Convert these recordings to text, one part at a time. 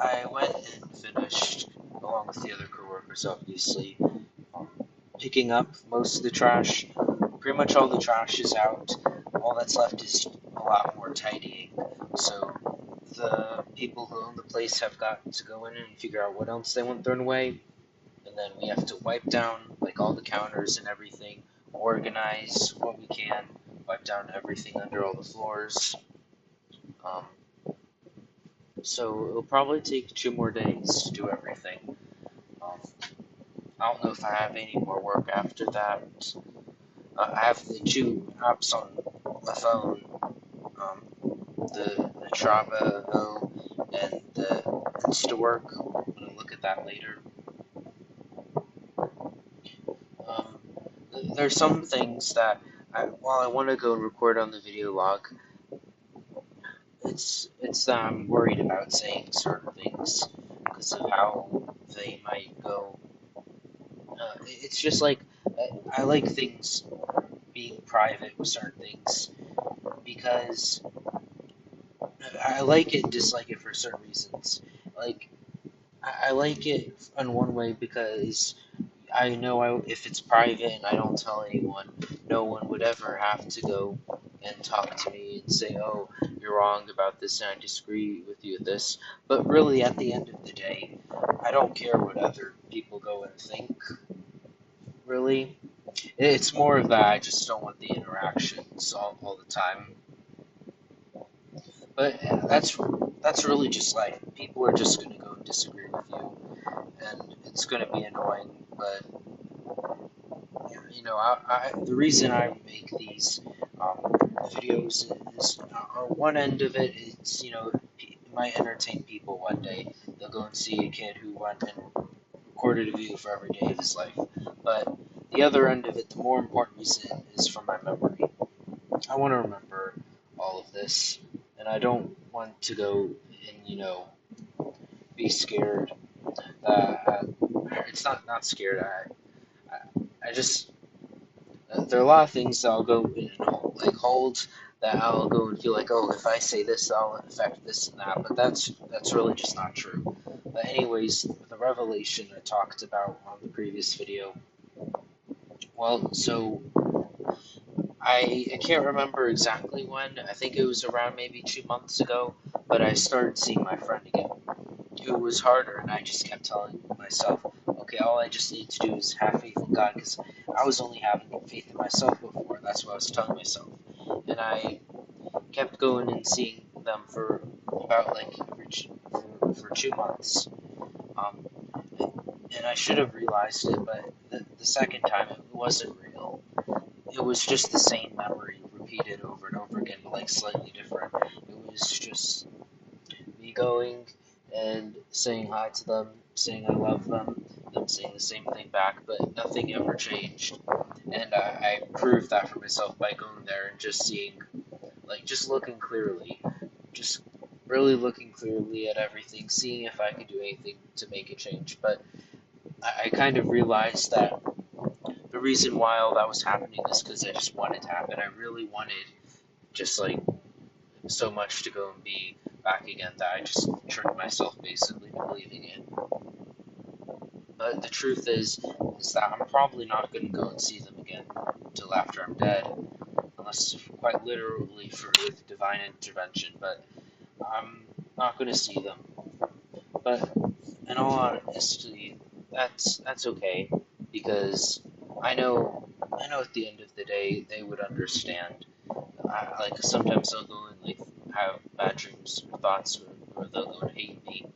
I went and finished, along with the other coworkers, obviously, um, picking up most of the trash. Pretty much all the trash is out. All that's left is a lot more tidying. So the people who own the place have got to go in and figure out what else they want thrown away, and then we have to wipe down like all the counters and everything, organize what we can, wipe down everything under all the floors. Um, so it'll probably take 2 more days to do everything. Um, I don't know if I have any more work after that. I have the 2 apps on my phone, um, the Travo and the InstaWork. I'm gonna look at that later. Um, there's some things that, while I want to go and record on the video log, it's that I'm worried about saying certain things because of how they might go. It's just like I like things being private with certain things because I like it and dislike it for certain reasons. Like I like it in one way because I know if it's private and I don't tell anyone, no one would ever have to go and talk to me and say, "Oh, you're wrong about this, and I disagree with you with this." But really, at the end of the day, I don't care what other people go and think. Really, it's more of that I just don't want the interactions all the time. But that's really just life. People are just gonna go and disagree with you, and it's gonna be annoying. But the reason I make these videos is on one end of it, it's it might entertain people one day. They'll go and see a kid who went and recorded a video for every day of his life. But the other end of it, the more important reason, is for my memory. I want to remember all of this, and I don't want to go and be scared. It's not scared. I just there are a lot of things that I'll go and hold that I'll go and feel like, oh, if I say this, that'll affect this and that. But that's really just not true. But anyways, the revelation I talked about on the previous video. Well, so I can't remember exactly when. I think it was around maybe 2 months ago. But I started seeing my friend again. It was harder, and I just kept telling myself, okay, all I just need to do is have faith in God, because I was only having faith in myself before. That's what I was telling myself, and I kept going and seeing them for about for 2 months, um, and I should have realized it, but the second time it wasn't real. It was just the same memory repeated over and over again, but like slightly different. It was just me going and saying hi to them, saying I love them saying the same thing back, but nothing ever changed. And I proved that for myself by going there and just seeing, just looking clearly, just really looking clearly at everything, seeing if I could do anything to make a change. But I kind of realized that the reason why all that was happening is because I just wanted to happen. I really wanted just so much to go and be back again that I just tricked myself basically into believing it. But the truth is that I'm probably not going to go and see them again until after I'm dead, unless quite literally with divine intervention. But I'm not going to see them. But in all honesty, that's okay, because I know at the end of the day they would understand. Sometimes they'll go and have bad dreams or thoughts, or they'll go and hate me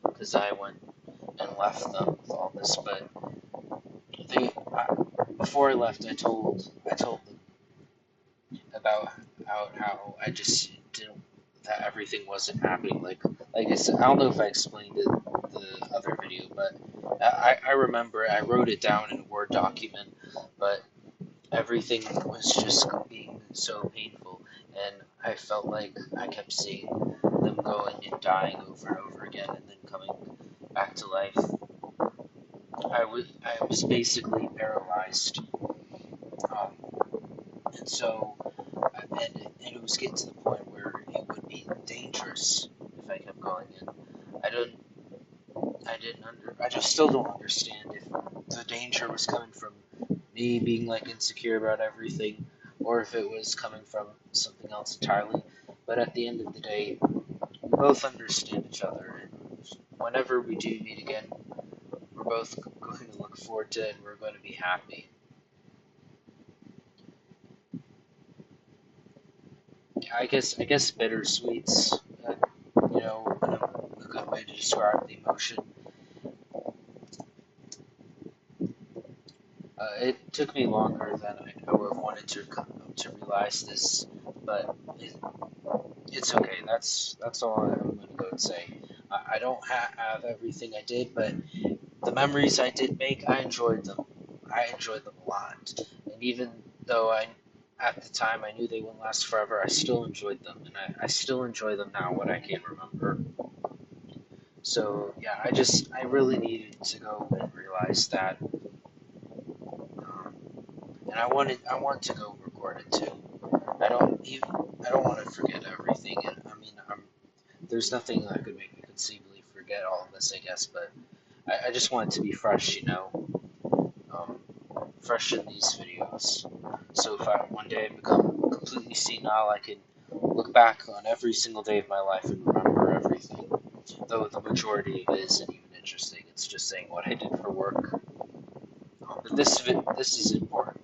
because I went and left them with all this. But before I left, I told them about how I just didn't, that everything wasn't happening. Like I said, I don't know if I explained it in the other video, but I remember I wrote it down in a Word document, but everything was just being so painful, and I felt like I kept seeing them going and dying over and over again, and then coming back to life. I was basically paralyzed, um, and so and it was getting to the point where it would be dangerous if I kept going in. I just still don't understand if the danger was coming from me being like insecure about everything, or if it was coming from something else entirely. But at the end of the day, we both understand each other, and whenever we do meet again, we're both going to look forward to it, and we're going to be happy. I guess bittersweet's, a good way to describe the emotion. It took me longer than I would have wanted to realize this, but it's okay. That's all I'm going to go and say. I don't have everything I did, but the memories I did make, I enjoyed them. I enjoyed them a lot, and even though at the time I knew they wouldn't last forever, I still enjoyed them, and I still enjoy them now when I can remember. So yeah, I really needed to go and realize that, and I want to go record it too. I don't want to forget everything. And I mean, there's nothing that could make me conceivably forget all of this, I guess. But I just want it to be fresh, um, fresh in these videos. So if one day I become completely senile, I can look back on every single day of my life and remember everything. Though the majority of it isn't even interesting. It's just saying what I did for work. But this is important.